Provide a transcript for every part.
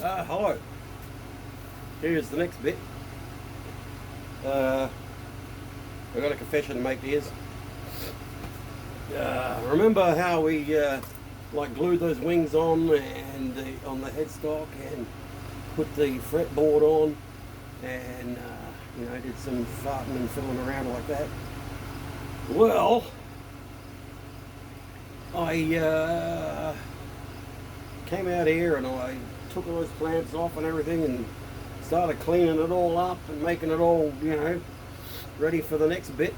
Hello. Here's the next bit. I've got a confession to make to you. Remember how we like glued those wings on and on the headstock and put the fretboard on and you know, did some farting and fiddling around like that? Well, I came out here and I took all those clamps off and everything and started cleaning it all up and making it all, you know, ready for the next bit.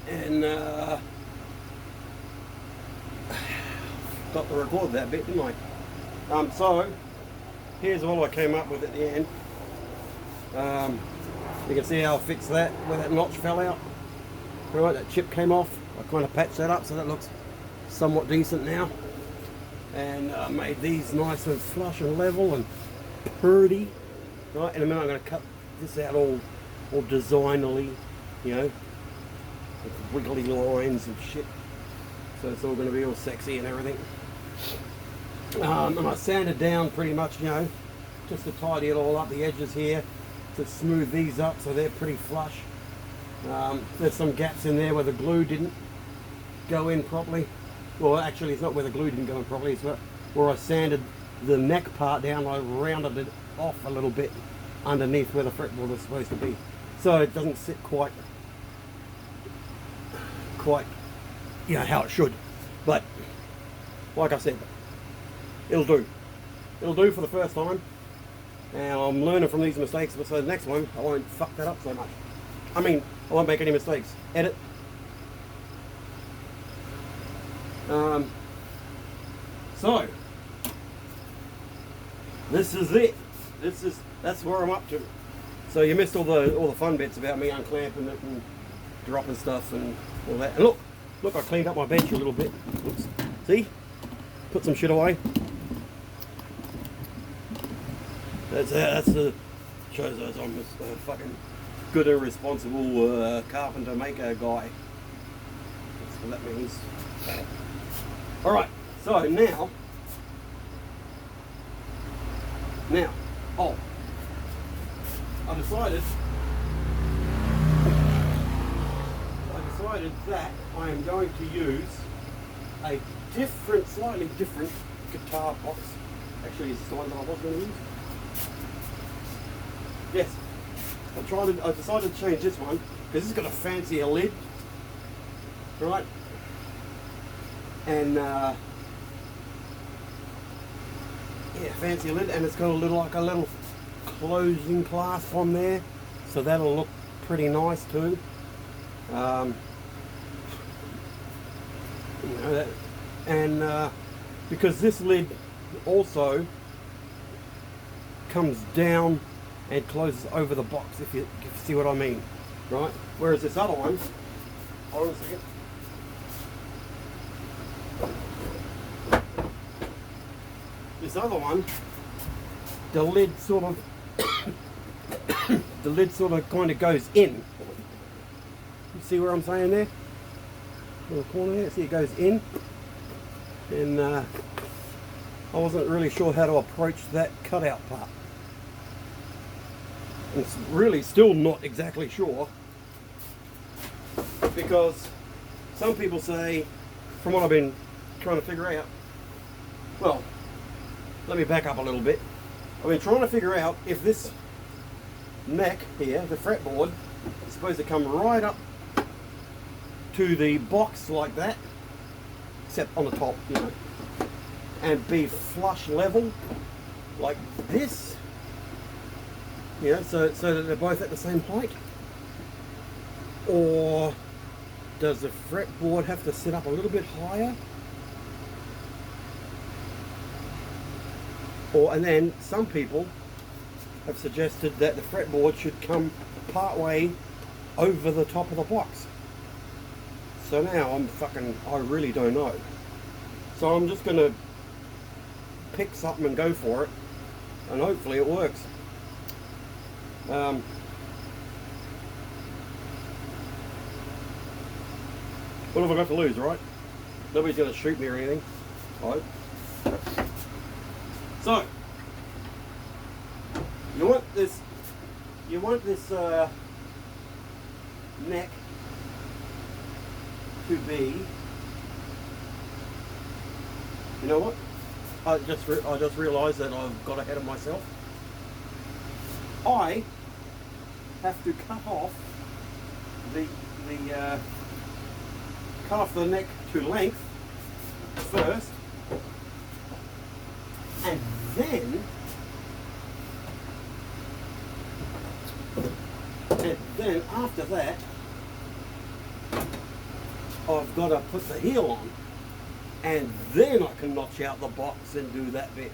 And got to record that bit, didn't I? So here's all I came up with at the end. You can see how I fixed that, where that notch fell out. Right, that chip came off. I kind of patched that up so that looks somewhat decent now. And made these nice and flush and level and pretty. Right, in a minute I'm going to cut this out all designally, you know, with wiggly lines and shit. So it's all going to be all sexy and everything. And I sanded down pretty much, you know, just to tidy it all up, the edges here, to smooth these up so they're pretty flush. There's some gaps in there where the glue didn't go in properly. Well, actually it's not where the glue didn't go in properly, it's where I sanded the neck part down. I rounded it off a little bit underneath where the fretboard was supposed to be, so it doesn't sit quite you know how it should. But like I said, it'll do for the first time, and I'm learning from these mistakes, so the next one I won't fuck that up so much. I mean, I won't make any mistakes. Edit. So this is it. That's where I'm up to. So you missed all the fun bits about me unclamping it and dropping stuff and all that. And look, I cleaned up my bench a little bit. Oops. See? Put some shit away. That's the shows us I'm a fucking good and responsible carpenter maker guy. That's what that means. All right. So now, I decided that I am going to use a slightly different guitar box. Actually, it's the one that I was going to use. Yes, I decided to change this one because it's got a fancier lid, right? And yeah, fancy lid, and it's got a little closing clasp on there, so that'll look pretty nice too. You know that, and because this lid also comes down and closes over the box, if you see what I mean, right? Whereas this other one, hold on a second. This other one, the lid sort of kind of goes in. You see where I'm saying there? In the corner there, see it goes in. And I wasn't really sure how to approach that cutout part. And it's really still not exactly sure, because some people say, from what I've been trying to figure out, well, let me back up a little bit. I've been trying to figure out if this neck here, the fretboard, is supposed to come right up to the box like that, except on the top, you know, and be flush level like this, you know, so that they're both at the same height. Or does the fretboard have to sit up a little bit higher? And then some people have suggested that the fretboard should come part way over the top of the box. So now I really don't know. So I'm just gonna pick something and go for it, and hopefully it works. What have I got to lose, right? Nobody's gonna shoot me or anything, I hope. So you want this neck to be, you know what? I just realised that I've got ahead of myself. I have to cut off the neck to length first, and then after that I've got to put the heel on, and then I can notch out the box and do that bit.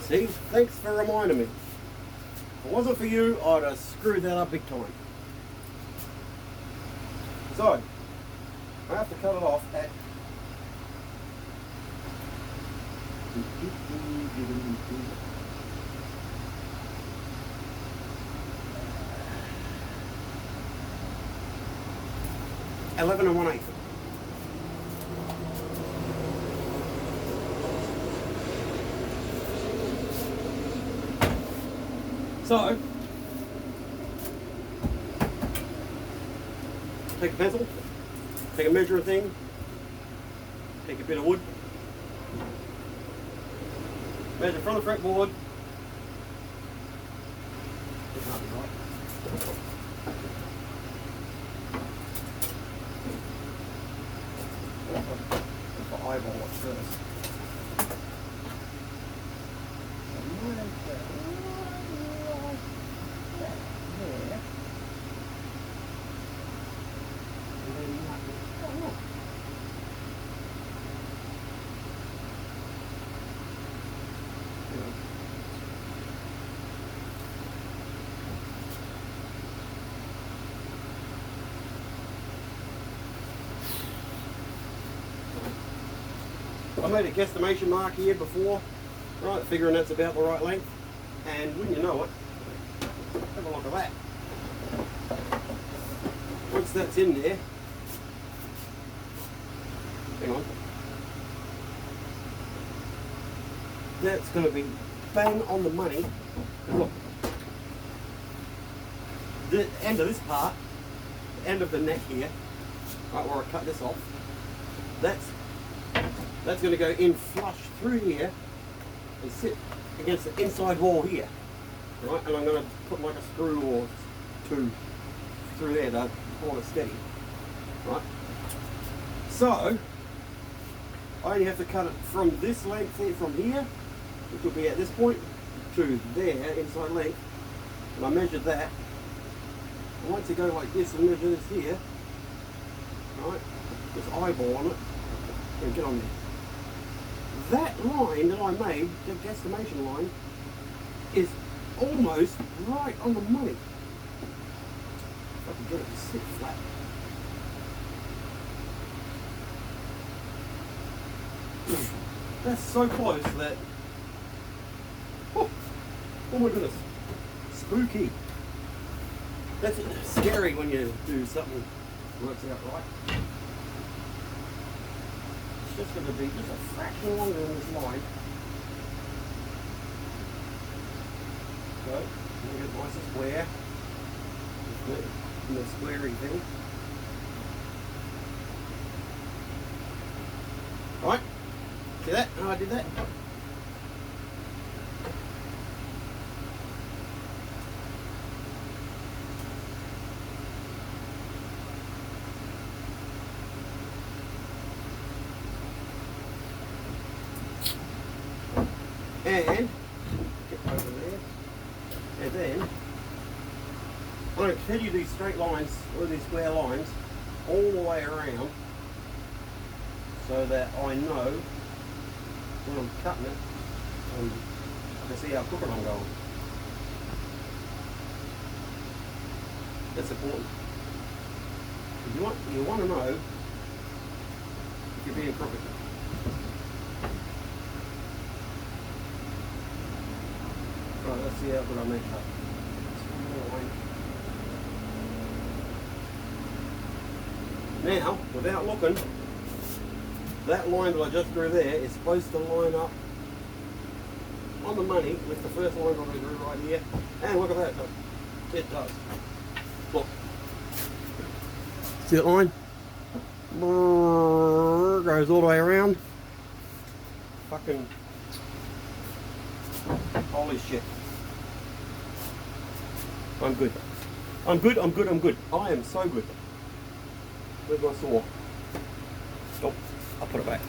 See, thanks for reminding me. If it wasn't for you, I'd have screwed that up big time. So I have to cut it off at 11 1/8. So, take a pencil, take a measuring thing, take a bit of wood, measure from the fretboard. Eyeball it first. I made a guesstimation mark here before, right, figuring that's about the right length, and wouldn't you know it, have a look at that. Once that's in there, hang on, that's going to be bang on the money. Look, the end of this part, the end of the neck here, right where I cut this off, that's going to go in flush through here and sit against the inside wall here, right? And I'm going to put like a screw or two through there to hold it steady, right? So I only have to cut it from this length here, from here, which will be at this point, to there, inside length, and I measured that. I want to go like this and measure this here, right? Just eyeball on it and get on there. That line that I made, the guesstimation line, is almost right on the money. If I can get it to sit flat. That's so close that, oh my goodness, spooky. That's scary when you do something that works out right. It's just going to be just a fraction longer than this line. So, I'm going to get nice and square. And the squarey thing. Right? See that? How I did that? And get over there, and then I'm going to continue these straight lines, or these square lines, all the way around, so that I know when I'm cutting it, I can see how quick I'm going. That's important. You want to know if you're being crooked. Right, let's see how good I make that. Now, without looking, that line that I just drew there is supposed to line up on the money with the first line that I drew right here. And look at that. It does. Look. See that line? Goes all the way around. Fucking holy shit. I'm good. I'm good, I'm good, I'm good. I am so good. Where's my saw? Stop. I'll put it back.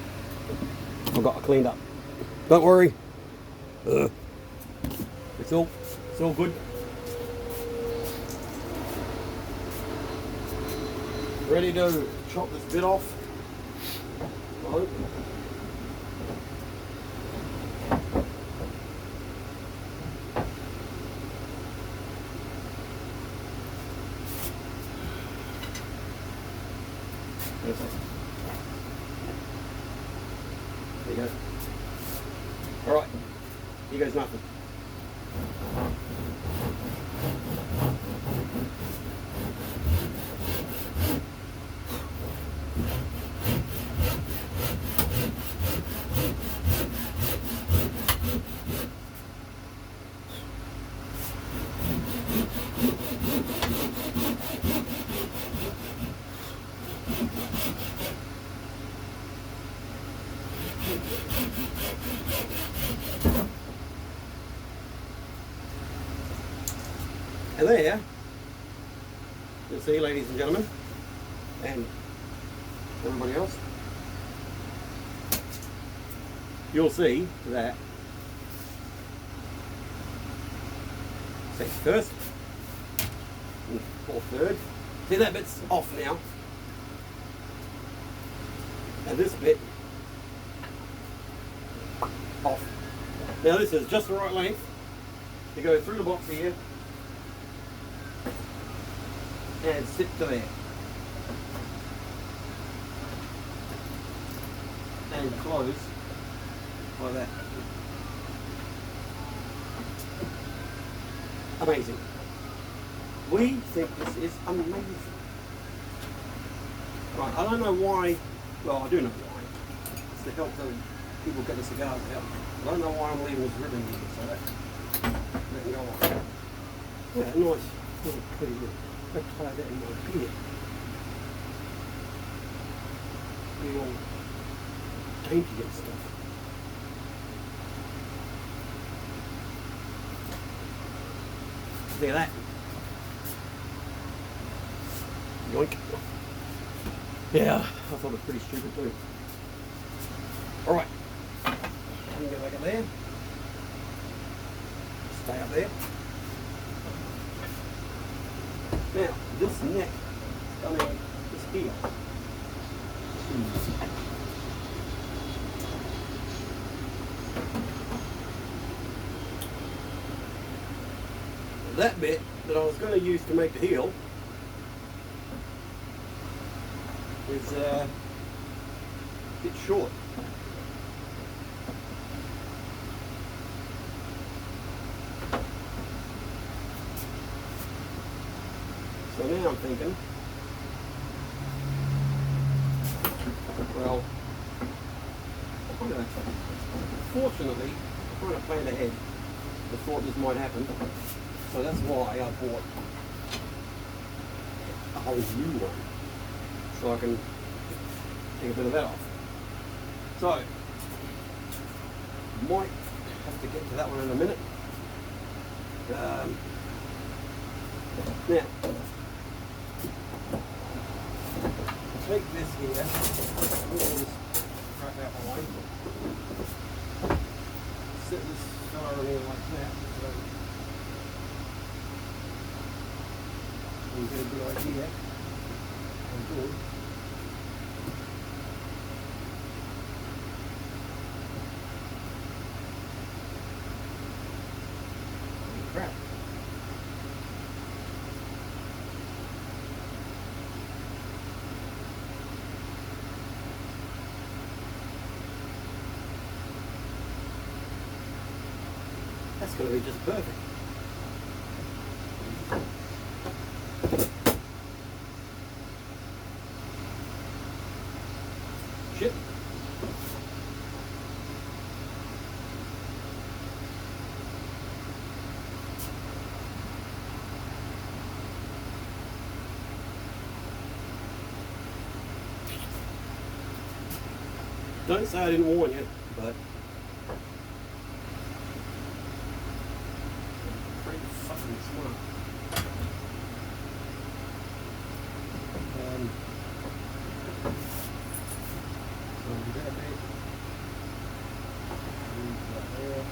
I got it cleaned up. Don't worry. It's all good. Ready to chop this bit off. I hope. There you go. Alright, here goes nothing. And there, you'll see, ladies and gentlemen, and everybody else, you'll see that first or third. See, that bit's off now, and this bit off. Now this is just the right length to go through the box here and sit to there and close like that. Amazing. We think this is amazing. Right, I don't know why, well I do know why. It's to help the people get the cigars out. I don't know why I'm leaving this ribbon here, so that can go on. Yeah, nice little pretty good. I'll tie that in my beard. The all dainty and stuff. Look at that. Yoink. Yeah, I thought it was pretty stupid too. Alright. I'm going to go back up there. Stay up there. Now, this neck, I mean, this here. That bit that I was going to use to make the heel is a bit short. So now I'm thinking, well, fortunately, I'm trying to plan ahead. I thought this might happen, so that's why I bought a whole new one, so I can take a bit of that off. So, might have to get to that one in a minute. Now, take this here, all this crap out my way, set this fella in here like that, so you get a good idea how good. Holy crap. That's going to be just perfect. Shit. Don't say I didn't warn you, but pretty fucking smart. So we got that. Move that there.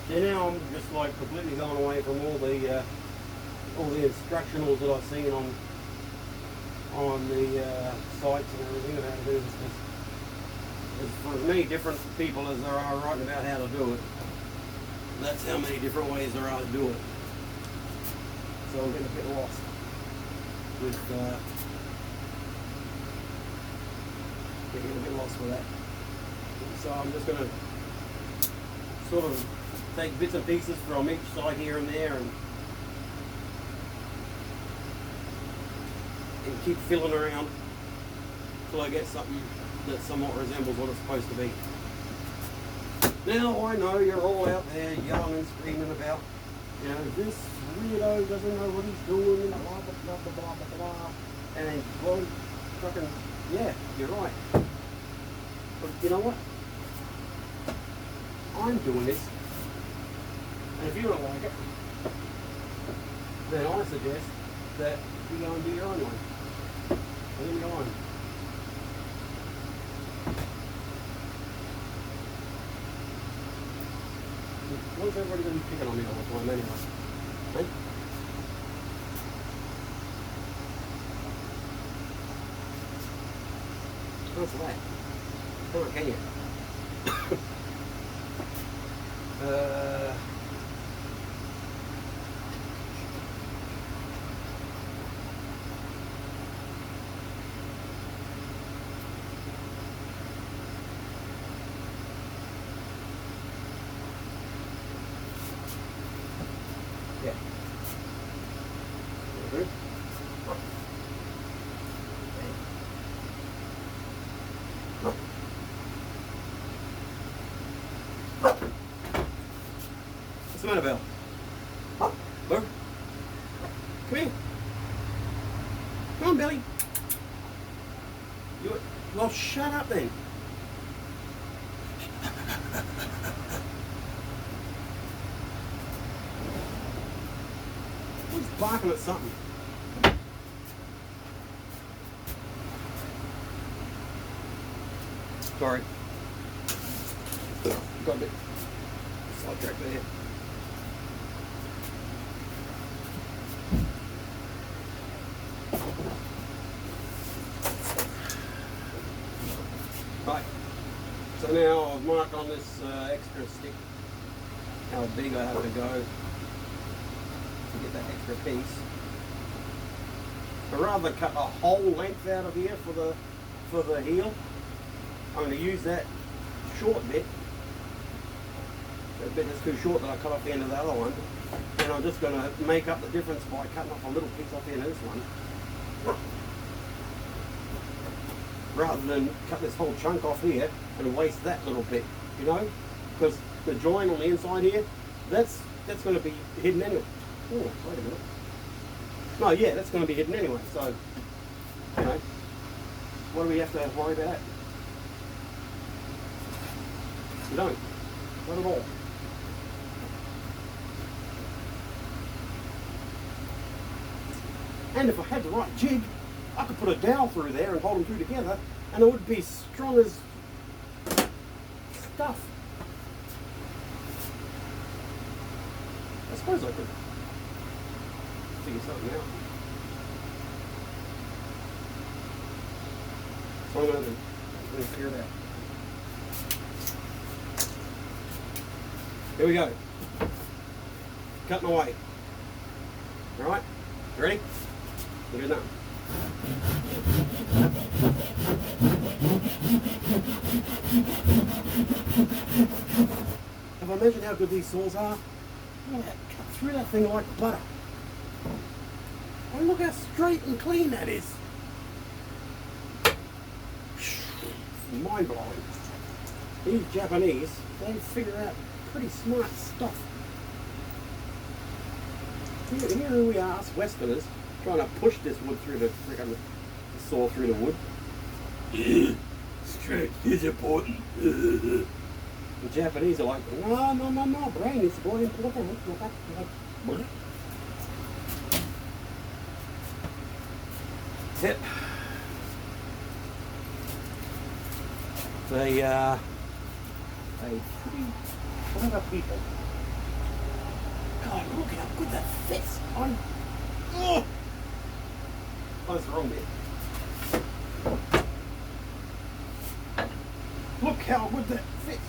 Yeah, now I'm just like completely going away from all the instructionals that I've seen on the sites and everything about how to do this. There's for as many different people as there are writing about how to do it. That's how many different ways there are to do it. So I'm getting a bit lost with getting a bit lost with that. So I'm just going to sort of take bits and pieces from each side here and there and keep filling around until I get something that somewhat resembles what it's supposed to be. Now I know you're all out there yelling and screaming about, you know, this weirdo doesn't know what he's doing and blah blah blah blah blah blah blah. And well, fucking yeah, you're right. But you know what? I'm doing this. And if you don't like it, then I suggest that you go and do your own one. And then go on. What's everybody going to be picking on me all the time anyway? Hey? What's that? Come on, can you? Yeah. Mm-hmm. What's the matter, Bill? Huh? Look. Come here. Come on, Billy. Well, shut up then. He's barking at something. Sorry. Got a bit sidetracked there. Right. So now I've marked on this extra stick how big I have to go to get that extra piece. I'd rather cut a whole length out of here for the heel. I'm going to use that short bit, that bit that's too short that I cut off the end of the other one, and I'm just going to make up the difference by cutting off a little piece off the end of this one, rather than cut this whole chunk off here and waste that little bit, you know, because the join on the inside here, that's going to be hidden anyway. Oh, wait a minute. No, yeah, that's going to be hidden anyway, so, you know, what do we have to worry about? You don't. Not at all. And if I had the right jig, I could put a dowel through there and hold them two together, and it would be strong as stuff. I suppose I could figure something out. So I'm going to figure it out. Here we go. Cutting away. All right? Ready? Look at that. Have I mentioned how good these saws are? Look at that, cut through that thing like butter. And look how straight and clean that is. Mind blowing. These Japanese, they figure out pretty smart stuff. Here we are, us Westerners, trying to push this wood through the freaking saw through the wood. Strength is important. The Japanese are like, no, brain is more important. Yep. They are a pretty clever people. God, look how good that fits. Oh, that's the wrong bit. Look how good that fits.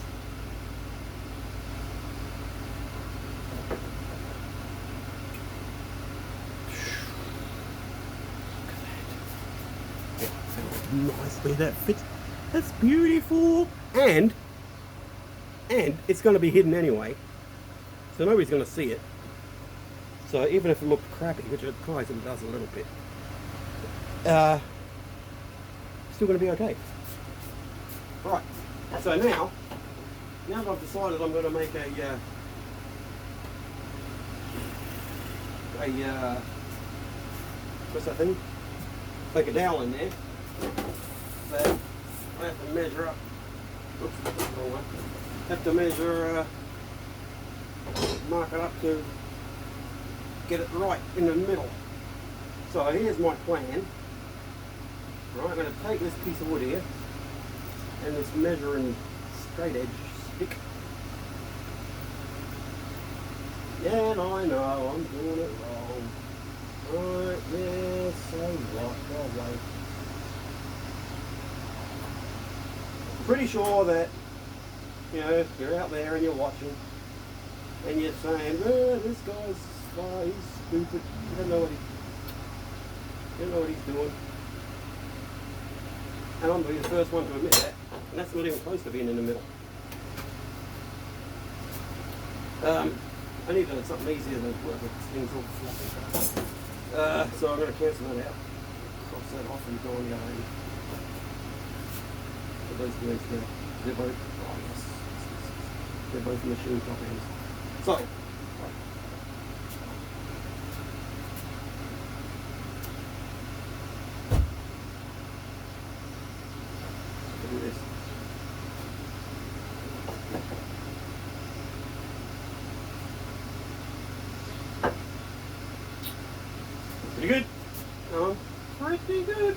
Look at that. Nicely that fits. That's beautiful. And it's going to be hidden anyway, so nobody's going to see it. So even if it looked crappy, which it kind of does a little bit, still going to be okay. Right. So now that I've decided I'm going to make what's that thing? Like a dowel in there. So I have to measure up. Oops, that's the wrong one. Have to measure, mark it up to get it right in the middle. So here's my plan. Right, I'm going to take this piece of wood here and this measuring straight edge stick. Yeah, and I know I'm doing it wrong. Right, yeah, so what? Go away. Pretty sure that, you know, you're out there and you're watching and you're saying, oh, this guy's sly, he's stupid, you don't know what he's doing. And I'm going to be the first one to admit that, and that's not even close to being in the middle. I need something easier than work with things all fluffy. So I'm going to cancel that out, cross that off and go on the other end. Those blades there, they're both, oh yes, they're both machine top ends. So, right. Do this. Pretty good. Pretty good.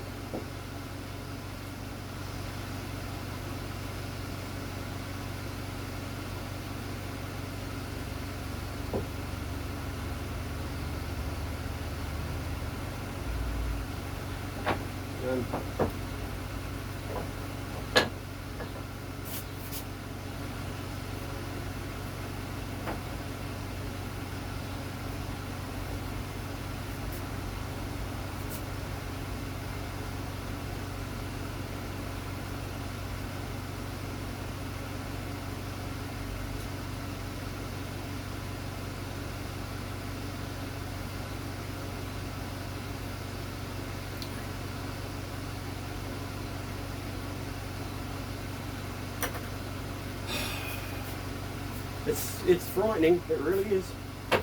It's frightening, it really is. If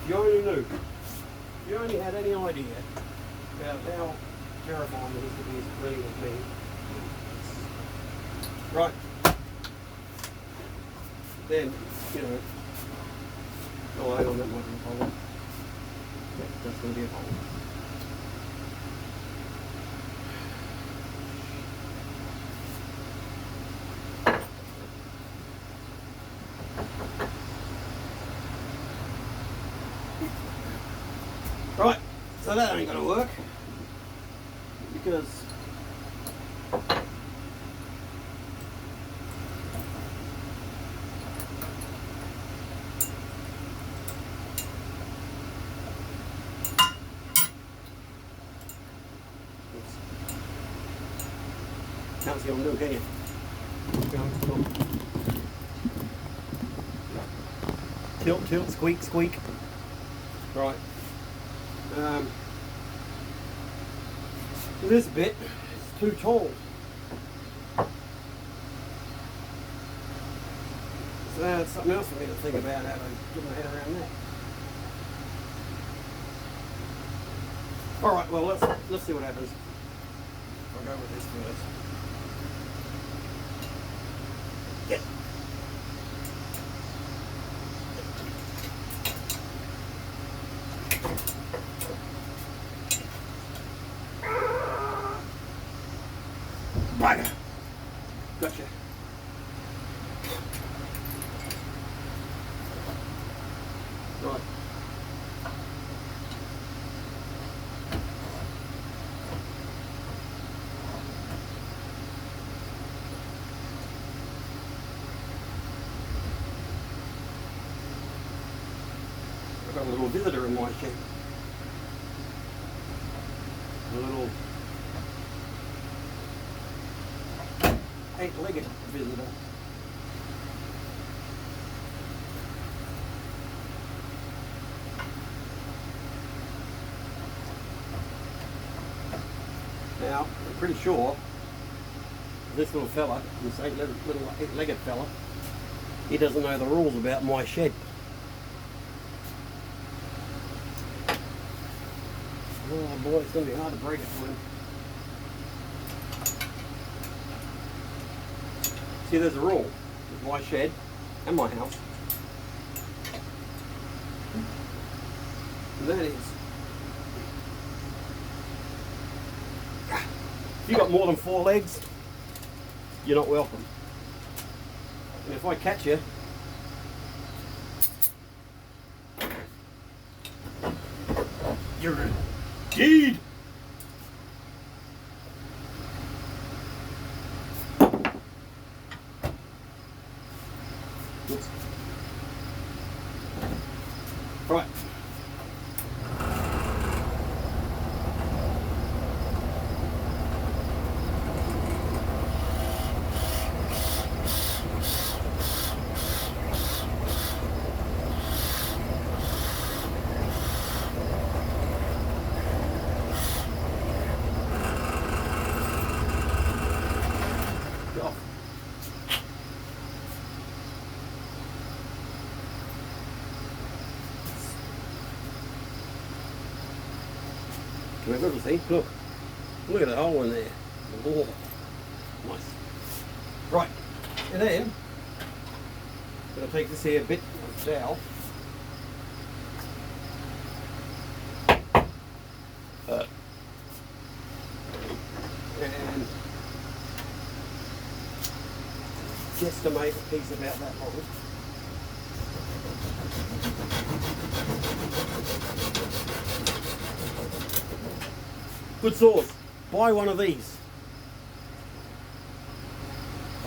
you only knew, if you only had any idea about how terrifying it is to be as clean as me. Right. Then, you know, oh, hang on, that might be a hole. Yeah, that's going to be a hole. Right, so that ain't going to work because can't see what I'm doing, can you? Tilt, tilt, squeak, squeak. Right. This bit is too tall. So That's something else for me to think about, how to get my head around that. All right, well, let's see what happens. I'll go with this first. Yes. Bugger. Gotcha. Right. I've got a little visitor in my shed. A little 8-legged visitor. Now, I'm pretty sure this little fella, this little 8-legged fella, he doesn't know the rules about my shed. Oh boy, it's going to be hard to break it for him. See, there's a rule with my shed and my house. And that is, if you've got more than 4 legs, you're not welcome. And if I catch you, you're dead. Oops. Right. See, look at the hole in there. Oh, nice. Right, and then I'm going to take this here bit of dowel. And guesstimate a piece about that long. Good sauce. Buy one of these.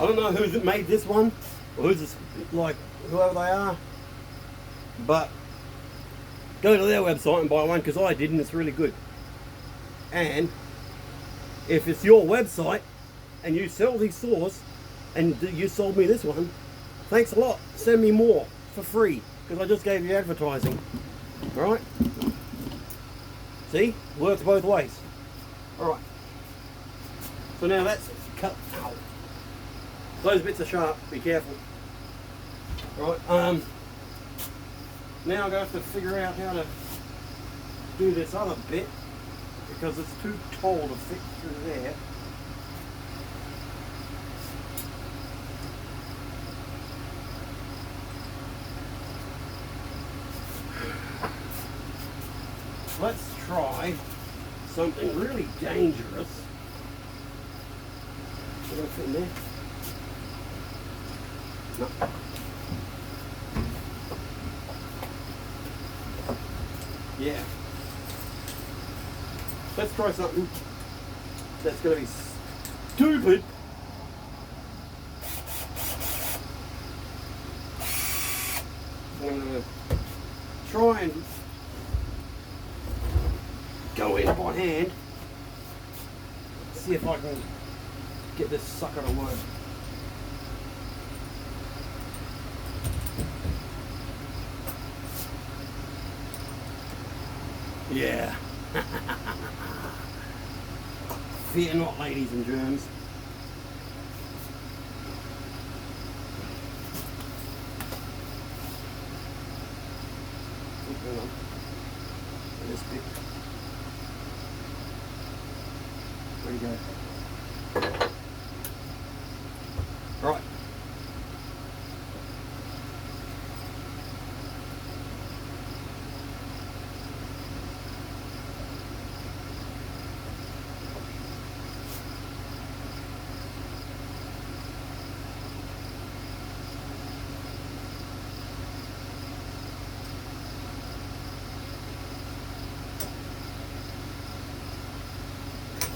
I don't know who's made this one, or who's this, like whoever they are, but go to their website and buy one, because I did, and it's really good. And if it's your website and you sell these saws and you sold me this one, thanks a lot. Send me more for free, because I just gave you advertising. All right? See, works both ways. All right. So now that's cut out. Those bits are sharp. Be careful. All right. Now I'm going to have to figure out how to do this other bit, because it's too tall to fit through there. Let's try something really dangerous. Should I fit in there? No. Yeah. Let's try something that's going to be stupid. I'm going to try and go in by hand, see if I can get this sucker to work. Yeah. Fear not, ladies and germs. this bit. There you go. Right.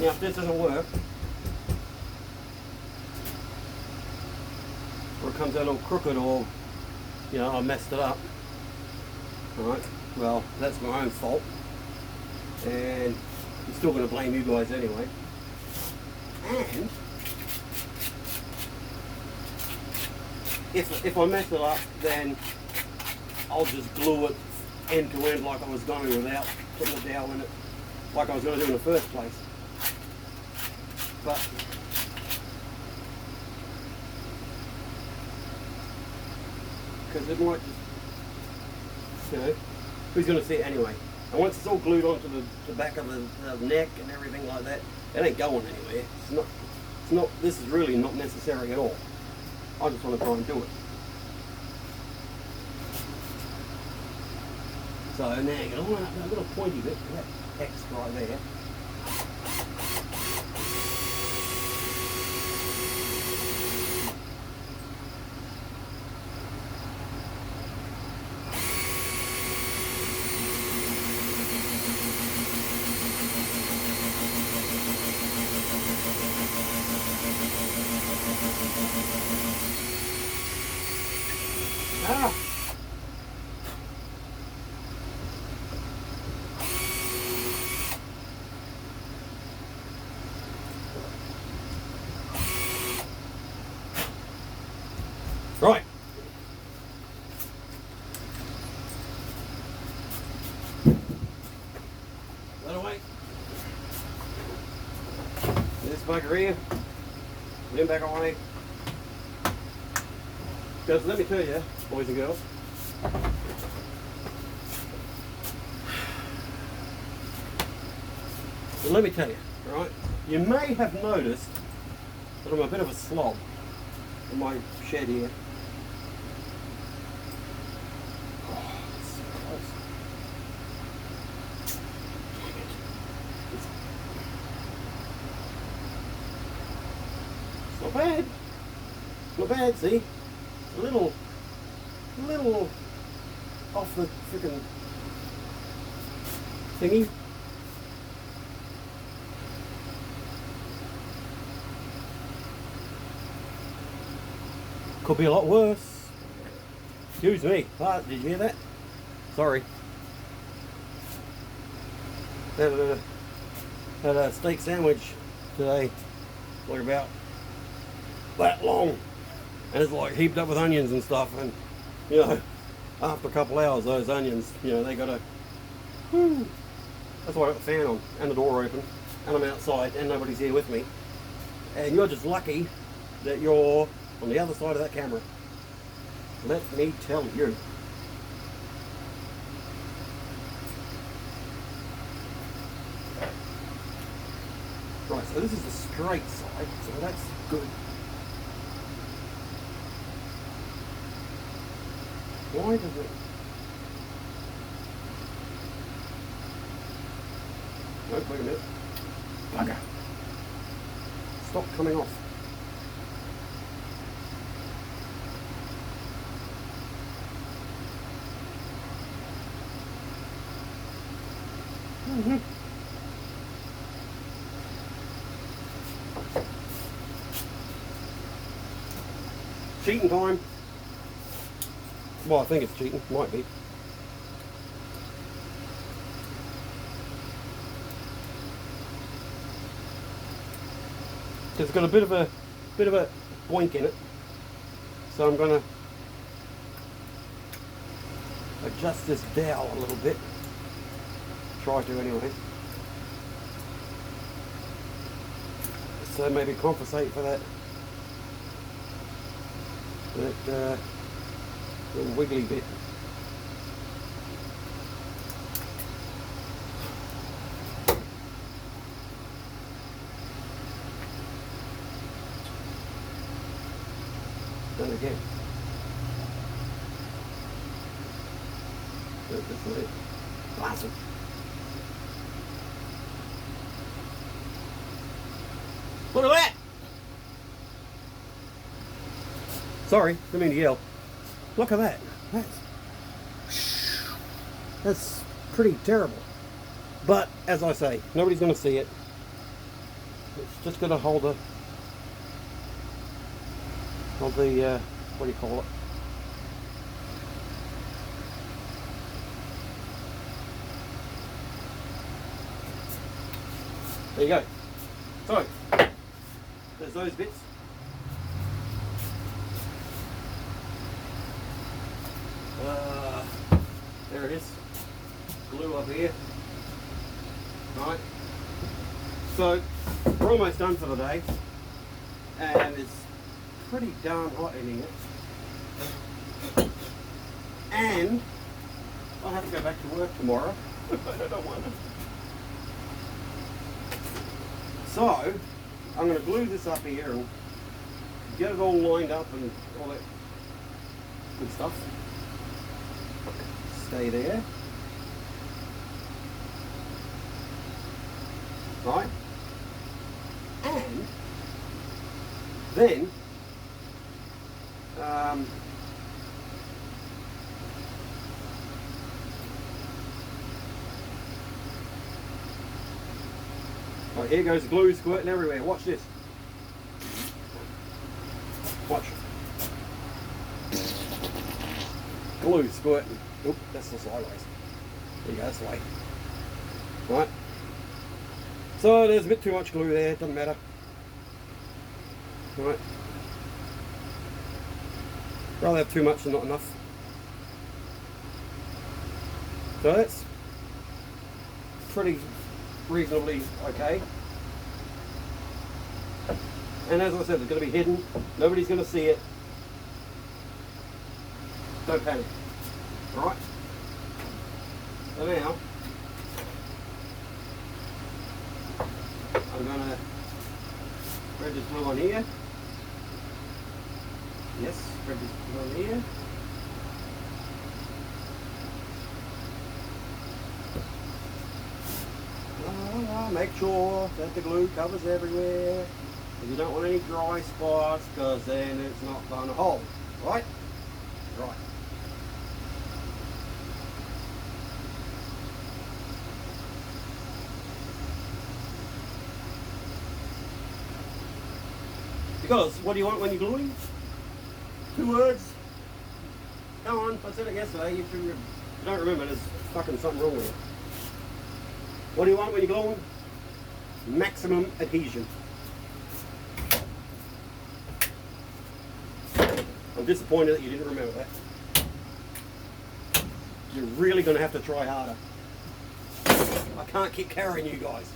Now if this doesn't work, or it comes out all crooked, or you know, I messed it up, alright, well that's my own fault, and I'm still going to blame you guys anyway. And if I mess it up, then I'll just glue it end to end like I was going to, without putting a dowel in it like I was going to do in the first place. But because it might just, you know, who's going to see it anyway? And once it's all glued onto the back of the neck and everything like that, it ain't going anywhere. It's not. This is really not necessary at all. I just want to try and do it. So now you got all that little pointy bit, that X right there. Ah. Right. That away. This bugger here. Put him back away. Because let me tell you, boys and girls, let me tell you, right? You may have noticed that I'm a bit of a slob in my shed here. Oh, it's so close. Dang it. It's not bad. Not bad, see? A little off the freaking thingy. Could be a lot worse. Excuse me. Ah, did you hear that? Sorry. Had a steak sandwich today. Like about that long. And it's like heaped up with onions and stuff, and you know, after a couple hours, those onions, you know, they gotta. Whew. That's why I got the fan on and the door open, and I'm outside, and nobody's here with me. And you're just lucky that you're on the other side of that camera. Let me tell you. Right, so this is the straight side, so that's good. Why does it? No, wait a minute. Bugger. Stop coming off. Cheating time. Well, I think it's cheating. Might be. It's got a bit of a boink in it, so I'm gonna adjust this dowel a little bit. Try to anyway. So maybe compensate for that little wiggly bit. it again. Do it this way. Awesome. Look at that! Sorry, didn't mean to yell. Look at that. That's pretty terrible. But, as I say, nobody's going to see it. It's just going to hold the, what do you call it? There you go. So, there's those bits. There it is. Glue up here. Right. So, we're almost done for the day. And it's pretty darn hot in here. And I'll have to go back to work tomorrow. I don't want to. So, I'm going to glue this up here and get it all lined up and all that good stuff. Stay there. Right? And then right, here goes the glue squirting everywhere. Watch this. Watch. Glue squirting. Oop, that's the sideways. There you go, that's the way. Right. So there's a bit too much glue there, doesn't matter. Right. Rather have too much than not enough. So that's pretty reasonably okay. And as I said, it's going to be hidden. Nobody's going to see it. Don't panic. Alright? So now, I'm going to spread this glue on here. Yes, spread this glue on here. Make sure that the glue covers everywhere. You don't want any dry spots because then it's not going to hold. Right? Right. Because what do you want when you're gluing? 2 words. Come on, I said it yesterday. If you don't remember, there's fucking something wrong with it. What do you want when you're gluing? Maximum adhesion. I'm disappointed that you didn't remember that. You're really going to have to try harder. I can't keep carrying you guys.